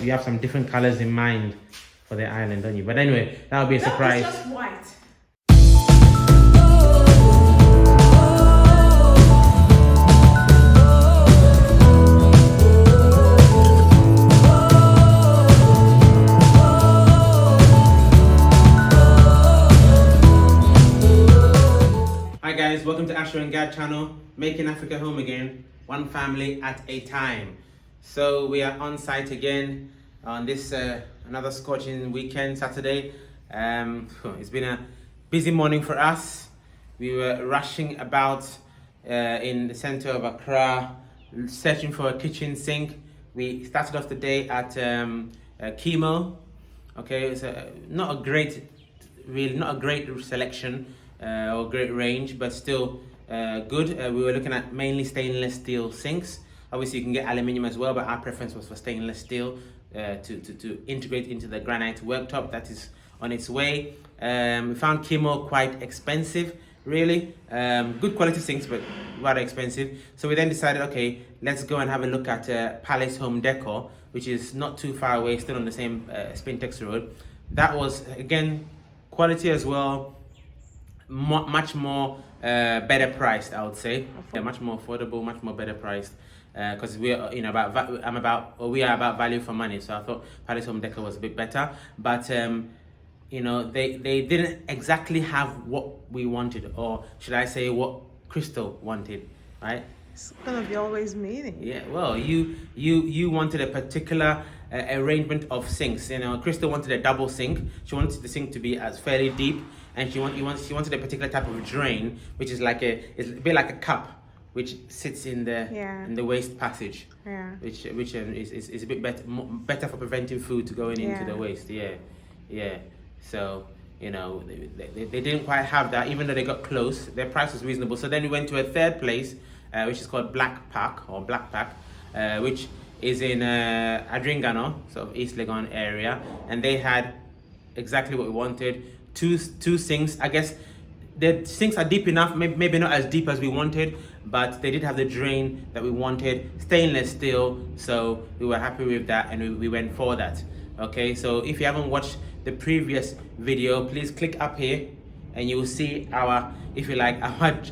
You have some different colors in mind for the island, don't you? But anyway, that'll be a surprise. It's just white. Hi guys, welcome to Asher and Gad channel, making Africa home again, one family at a time. So we are on site again on this another scorching weekend, Saturday. It's been a busy morning for us. We were rushing about in the center of Accra, searching for a kitchen sink. We started off the day at Chemo. Okay, it's not a great selection or great range, but still good. We were looking at mainly stainless steel sinks. Obviously you can get aluminium as well, but our preference was for stainless steel to integrate into the granite worktop that is on its way. We found Chemo quite expensive, really. Good quality sinks, but rather expensive. So we then decided, okay, let's go and have a look at Palace Home Decor, which is not too far away, still on the same Spintex Road. That was, again, quality as well, much more better priced, I would say. Yeah, much more affordable, much more better priced. Because we are, we are about value for money. So I thought Palace Home Decor was a bit better, but they didn't exactly have what we wanted, or should I say what Crystal wanted, right? It's gonna be always meaning. Yeah, well, you wanted a particular arrangement of sinks. Crystal wanted a double sink. She wanted the sink to be as fairly deep, and she wanted a particular type of drain, which is it's a bit like a cup, which sits in the waste passage. Yeah. Which is a bit better for preventing food to going into the waste. Yeah. So they didn't quite have that, even though they got close. Their price was reasonable. So then we went to a third place, which is called Black Pack, which is in Adringano, sort of East Legon area, and they had exactly what we wanted. Two sinks. I guess the sinks are deep enough, maybe not as deep as we wanted, but they did have the drain that we wanted, stainless steel, so we were happy with that, and we went for that. Okay, so if you haven't watched the previous video, please click up here and you will see our, if you like,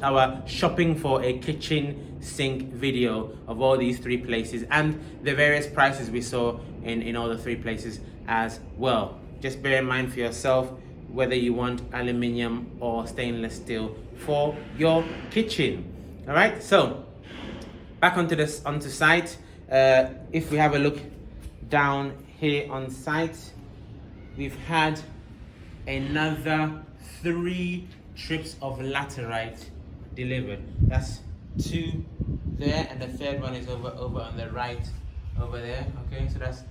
our shopping for a kitchen sink video of all these three places and the various prices we saw in all the three places as well. Just bear in mind for yourself whether you want aluminium or stainless steel for your kitchen. All right, so back onto site. If we have a look down here on site, we've had another 3 trips of laterite delivered. That's 2 there, and the third one is over on the right over there. Okay, so that's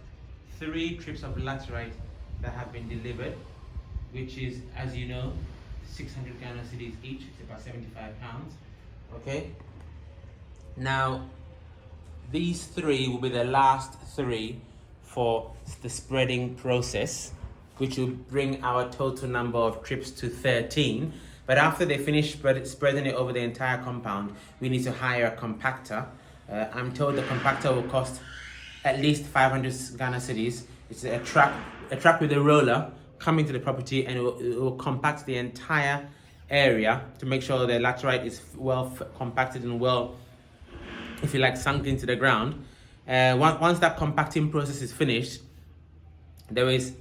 3 trips of laterite that have been delivered, which is, as you know, 600 Ghana cedis each. It's about £75. Okay, now these 3 will be the last 3 for the spreading process, which will bring our total number of trips to 13. But after they finish spreading it over the entire compound, we need to hire a compactor. I'm told the compactor will cost at least 500 Ghana cedis. It's a truck with a roller coming to the property, and it will compact the entire area to make sure the laterite is well compacted and well, if you like, sunk into the ground. Once that compacting process is finished, there is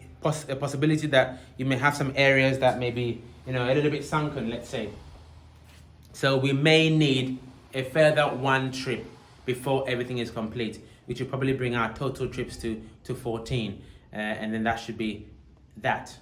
a possibility that you may have some areas that may be a little bit sunken, let's say. So we may need a further 1 trip before everything is complete, which will probably bring our total trips to 14, and then that should be that.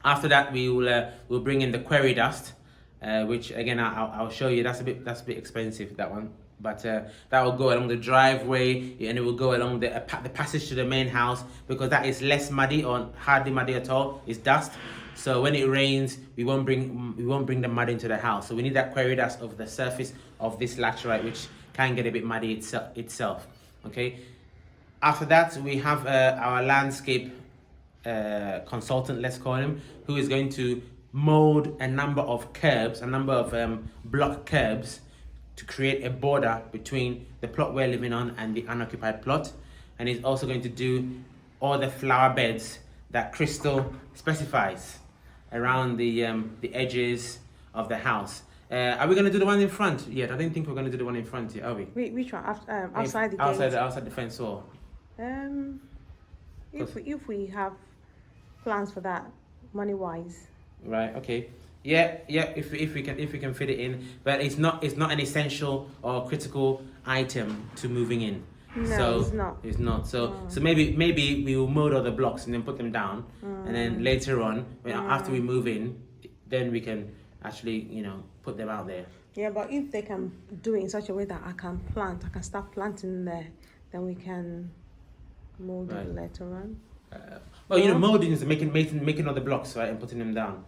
After that, we'll bring in the quarry dust, which again I'll show you. That's a bit expensive, that one, but that will go along the driveway, and it will go along the passage to the main house, because that is less muddy or hardly muddy at all. It's dust, so when it rains, we won't bring the mud into the house. So we need that quarry dust over the surface of this laterite, which can get a bit muddy itself. Okay. After that, we have our landscape consultant, let's call him, who is going to mold a number of curbs, a number of block curbs, to create a border between the plot we're living on and the unoccupied plot. and he's also going to do all the flower beds that Crystal specifies around the edges of the house. Are we going to do the one in front yet? I didn't think we were going to do the one in front yet, are we? Which one? Outside the outside gate? outside the fence wall. If we have plans for that, money wise. Right. Okay. Yeah. If we can fit it in, but it's not an essential or critical item to moving in. No, so it's not. It's not. So maybe we will mold all the blocks and then put them down, and then later on, after we move in, then we can actually put them out there. Yeah, but if they can do it in such a way that I can start planting there, then we can mold it later on. Molding is making all the blocks, right, and putting them down.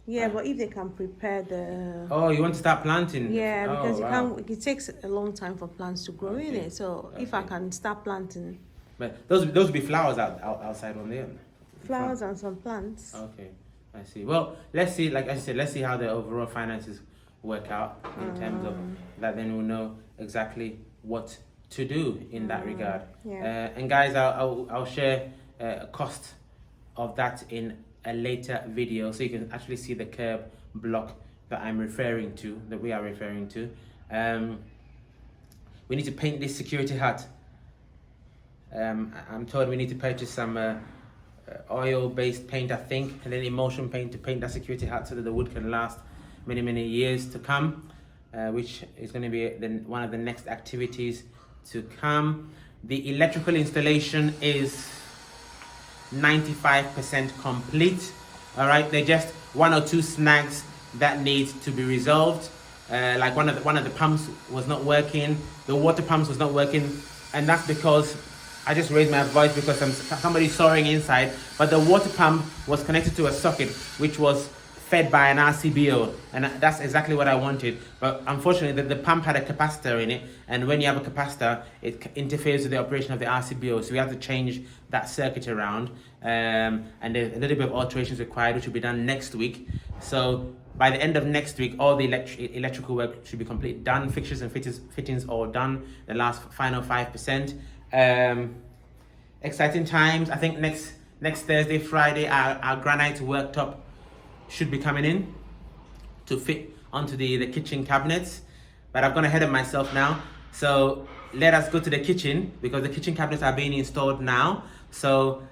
Yeah, but if they can prepare the... Oh, you want to start planting? Yeah, because it takes a long time for plants to grow in it. So if I can start planting... But those would be flowers outside on there. Flowers and some plants. Okay, I see. Well, let's see, like I said, let's see how the overall finances work out in terms of that. Then we'll know exactly what to do in that regard. Yeah. And guys, I'll share a cost of that in a later video, so you can actually see the curb block that we are referring to. We need to paint this security hut. I'm told we need to purchase some oil-based paint, I think, and then emulsion paint to paint that security hut so that the wood can last many years to come, which is going to be one of the next activities to come. The electrical installation is 95% complete. All right, they're just one or two snags that need to be resolved. Like one of the pumps was not working, the water pumps was not working, and that's because I just raised my voice because somebody's sawing inside. But the water pump was connected to a socket which was fed by an RCBO, and that's exactly what I wanted. But unfortunately, the pump had a capacitor in it, and when you have a capacitor, it interferes with the operation of the RCBO. So we have to change that circuit around, and there's a little bit of alterations required, which will be done next week. So by the end of next week, all the electrical work should be complete, done. Fixtures and fittings all done. The last final 5%. Exciting times. I think next Thursday, Friday, our granite worktop should be coming in to fit onto the kitchen cabinets, but I've gone ahead of myself now. So let us go to the kitchen, because the kitchen cabinets are being installed now. So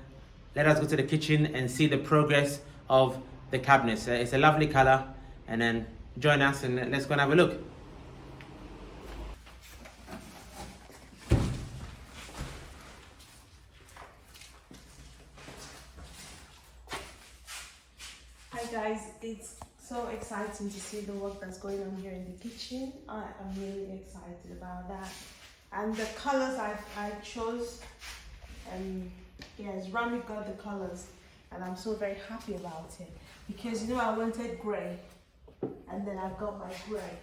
let us go to the kitchen and see the progress of the cabinets. It's a lovely color, and then join us and let's go and have a look. Hi guys, it's so exciting to see the work that's going on here in the kitchen. I am really excited about that. And the colors I chose, yes, Rami got the colors, and I'm so very happy about it, because I wanted grey, and then I got my grey.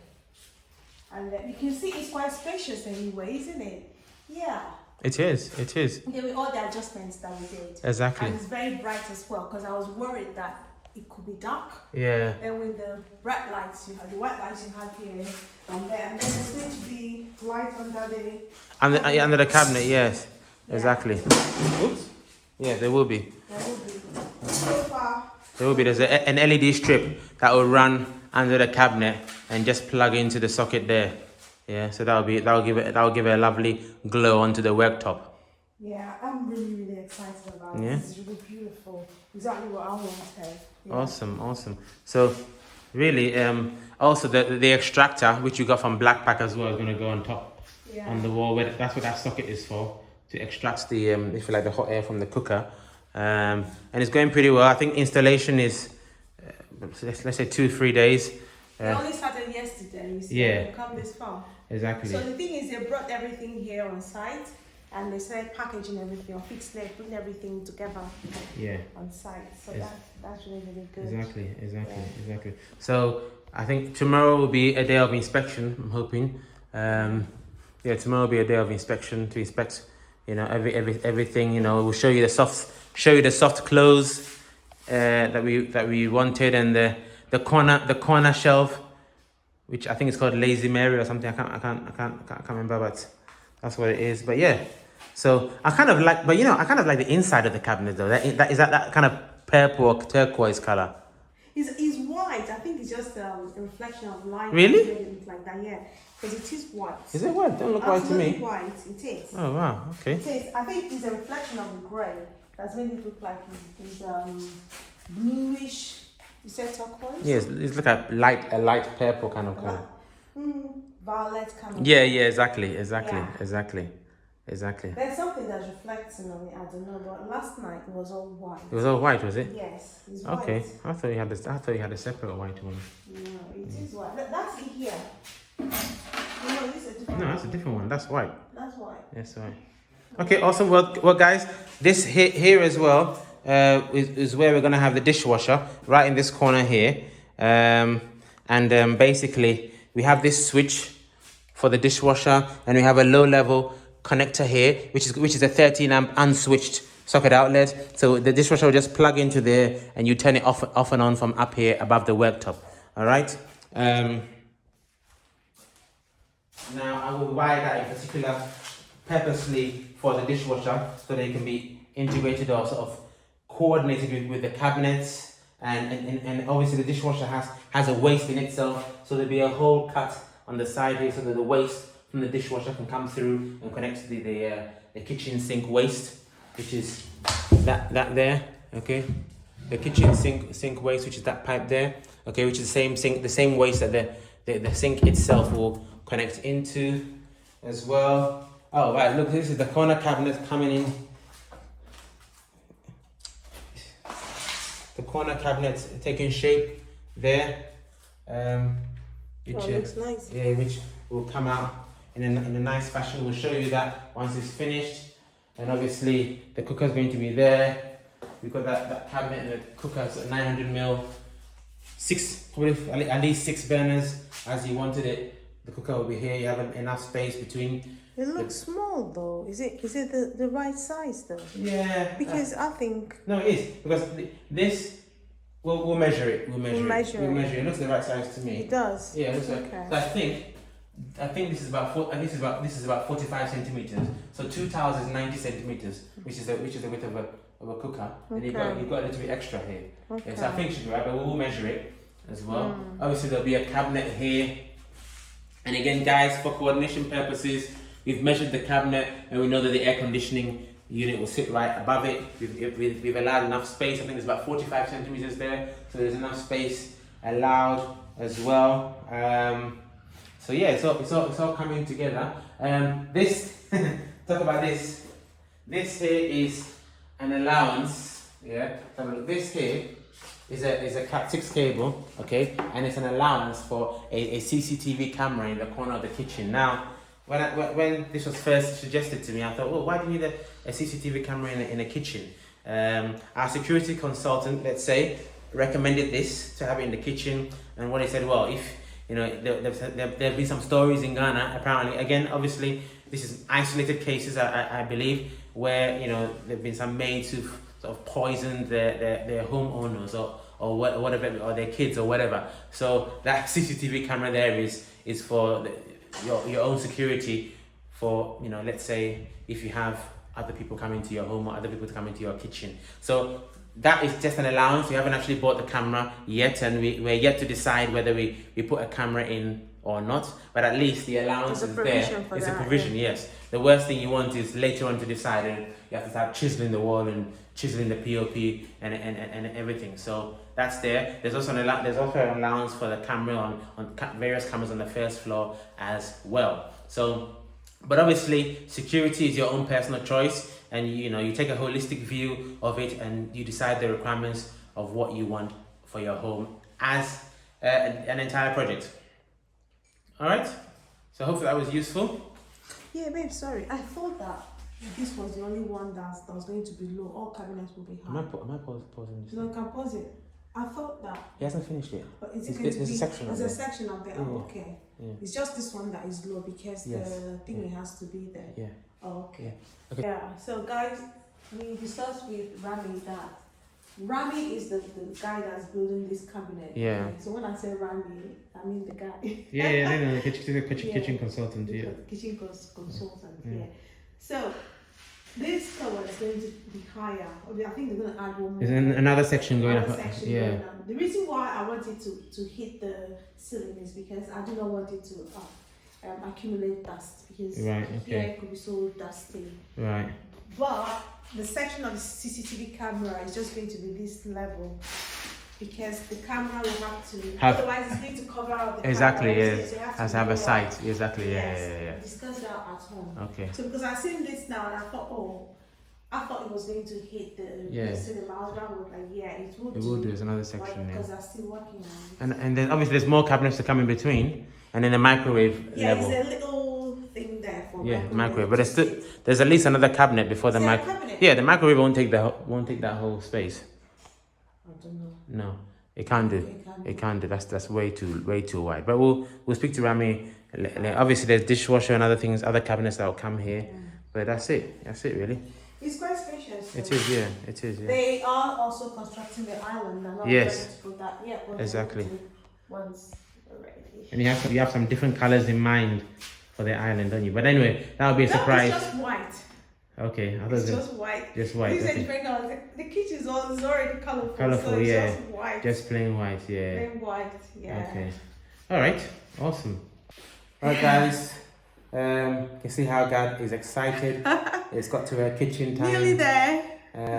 And you can see it's quite spacious anyway, isn't it? Yeah. It is. Yeah, with all the adjustments that we did. Exactly. And it's very bright as well, because I was worried that it could be dark. Yeah. And with the bright lights you have, the white lights you have here, and then there's going to be light under the cabinet. Yes. Yeah. Exactly. Oops. Yeah, there will be. There will be. So far. There will be. There's an LED strip that will run under the cabinet and just plug into the socket there. Yeah. So that will give it a lovely glow onto the worktop. Yeah, I'm really excited about it. This is really beautiful. Exactly what I wanted. Yeah. Awesome. So really, also the extractor, which you got from Blackpack as well, is going to go on top on the wall. That's what that socket is for, to extract the if you like, the hot air from the cooker. And it's going pretty well. I think installation is let's say 2-3 days. They only started yesterday. So yeah. Come this far. Exactly. So the thing is, they brought everything here on site, and they started packaging everything, or putting everything together. Yeah. On site. So that's really good. Exactly. So I think tomorrow will be a day of inspection. I'm hoping. Tomorrow will be a day of inspection to inspect, everything. We'll show you the soft close that we wanted, and the corner shelf, which I think is called Lazy Mary or something. I can't remember, but that's what it is. But yeah, So I kind of like, but I kind of like the inside of the cabinet though. That kind of purple or turquoise color. It's white. I think it's just a reflection of light. Really? That made it look like that, yeah. Because it is white. Is it white? Don't look white to me. Absolutely white. It is. Oh wow. Okay. It is. I think it's a reflection of the grey that's made it look like it's bluish. You said turquoise? Yes, it's like a light purple kind of color. Violet kind of. Yeah, exactly. Yeah. Exactly. There's something that's reflecting on it. I don't know, but last night it was all white. It was all white, was it? Yes, it's white. Okay. I thought you had a separate white one. No, it is white. That's it here. No, this is a different one. No, that's a different one. That's white. That's white. Yes, right. Okay, awesome. Well, guys, this here as well is where we're gonna have the dishwasher right in this corner here, and basically we have this switch for the dishwasher, and we have a low-level connector here, which is a 13 amp unswitched socket outlet. So the dishwasher will just plug into there, and you turn it off and on from up here above the worktop. All right. Now I will wire that in particular purposely for the dishwasher so they can be integrated or sort of coordinated with the cabinets, and obviously the dishwasher has a waste in itself, so there'll be a hole cut on the side here so that the waste from the dishwasher can come through and connect to the kitchen sink waste, which is that there. Okay, the kitchen sink waste, which is that pipe there. Okay, which is the same waste that the sink itself will connect into as well. Oh right, look, this is the corner cabinet coming in. The corner cabinet taking shape there. Which looks nice. Yeah, which will come out in a nice fashion. We'll show you that once it's finished. And obviously the cooker is going to be there. We've got that cabinet and the cooker, so 900 ml, probably at least 6 burners as you wanted it. The cooker will be here. You have enough space between. It looks small though. Is it the right size though? Yeah. Because I think. No, it is, because this. We'll measure it. We'll measure it. It looks the right size to me. It does. Yeah, it looks okay. So I think this is about 45 centimeters. So 2 towels is 90 centimeters, which is the width of a cooker. Okay. And you've got a little bit extra here. Okay. Yeah, so I think it should be right, but we'll measure it as well. Obviously there'll be a cabinet here. And again, guys, for coordination purposes, we've measured the cabinet and we know that the air conditioning unit will sit right above it. We've allowed enough space. I think there's about 45 centimeters there, so there's enough space allowed as well. So yeah, it's all coming together. This talk about this. This here is an allowance. Yeah. So look, this here is a Cat 6 cable. Okay, and it's an allowance for a CCTV camera in the corner of the kitchen. Now, when this was first suggested to me, I thought, well, why do you need a CCTV camera in a kitchen? Our security consultant, let's say, recommended this to have it in the kitchen, and what he said, well, if there've been some stories in Ghana, apparently, again, obviously, this is isolated cases, I believe, where there've been some maids who've sort of poisoned their homeowners or whatever, or their kids or whatever. So that CCTV camera there is for your own security, for let's say if you have other people coming to your home or other people coming to your kitchen. So that is just an allowance. We haven't actually bought the camera yet, and we're yet to decide whether we put a camera in or not, but at least the allowance is there. It's a provision, yes. The worst thing you want is later on to decide, and you have to start chiseling the wall and chiseling the POP and everything. So that's there. There's also an allowance for the camera on various cameras on the first floor as well. So, but obviously security is your own personal choice, and you take a holistic view of it, and you decide the requirements of what you want for your home as an entire project. All right. So hopefully that was useful. Yeah, babe. Sorry, I thought that this was the only one that was going to be low. All cabinets will be high. Am I pausing this? No, you can pause it. I thought that. He hasn't finished yet. But is it going to be? There's a section of there. Yeah. Oh, okay. Yeah. It's just this one that is low because the thing has to be there. Yeah. Oh, okay. Yeah. Okay. Yeah. So guys, we discussed with Rami that Rami is the guy that's building this cabinet. Yeah. So when I say Rami, I mean the guy. Yeah, the kitchen consultant. Yeah. Kitchen consultant. Yeah. So This tower is going to be higher. I think they're going to add one more. There's another section going up. Section Yeah. going on. The reason why I wanted to hit the ceiling is because I do not want it to accumulate dust, because Right, here okay. it could be so dusty. Right. But the section of the CCTV camera is just going to be this level, because the camera will have to, otherwise it's going to cover up the Exactly, camera. yes. So you Has to have a sight. Exactly, Yes, yeah. discuss that at home. Okay. So because I've seen this now and I thought it was going to hit the cinema. I was like, yeah, it will do. It will do. There's another section, because yeah. I'm still working on it. And then obviously there's more cabinets to come in between, and then the microwave level. There's a little thing there for microwave. But there's at least another cabinet before the cabinet? Yeah, the microwave won't take that whole space. I don't know. No, it can't do. It can't do. That's way too wide. But we'll speak to Rami. Obviously, there's dishwasher and other things, other cabinets that will come here. Yeah. But that's it. That's it, really. It's quite spacious. It is, yeah. It is, yeah. They are also constructing the island. They're not Yes. ready to put that yet. But Exactly. Once they're ready. And you have some different colors in mind for the island, don't you? But anyway, that'll be a surprise. It's just white. Okay, It's just white. Just white. This Okay. is very nice. The kitchen is already colorful. Colorful, so it's yeah. Just white. Just plain white, yeah. Plain white. Yeah. Okay. All right. Awesome. All right, guys. You can see how Gad is excited. It's got to her kitchen time. Nearly there.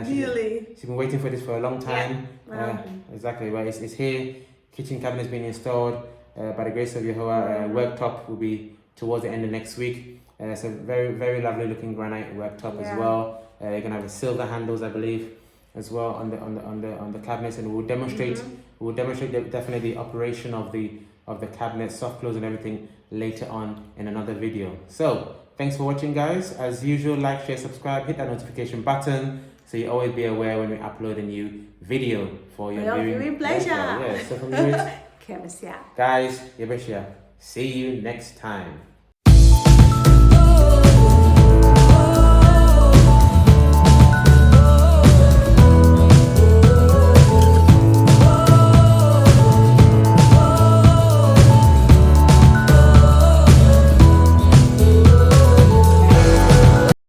Nearly. She's been waiting for this for a long time. Yeah. Exactly. But it's here. Kitchen cabinet's been installed. By the grace of Yehovah, worktop will be towards the end of next week. It's a very, very lovely looking granite worktop as well. You're gonna have silver handles, I believe, as well on the cabinets, and we'll demonstrate. We'll demonstrate definitely the operation of the cabinet, soft close and everything later on in another video. So thanks for watching, guys. As usual, like, share, subscribe, hit that notification button so you always be aware when we upload a new video for your viewing pleasure. Yeah. So from you, Kemesia. guys, Yabeshia. See you next time.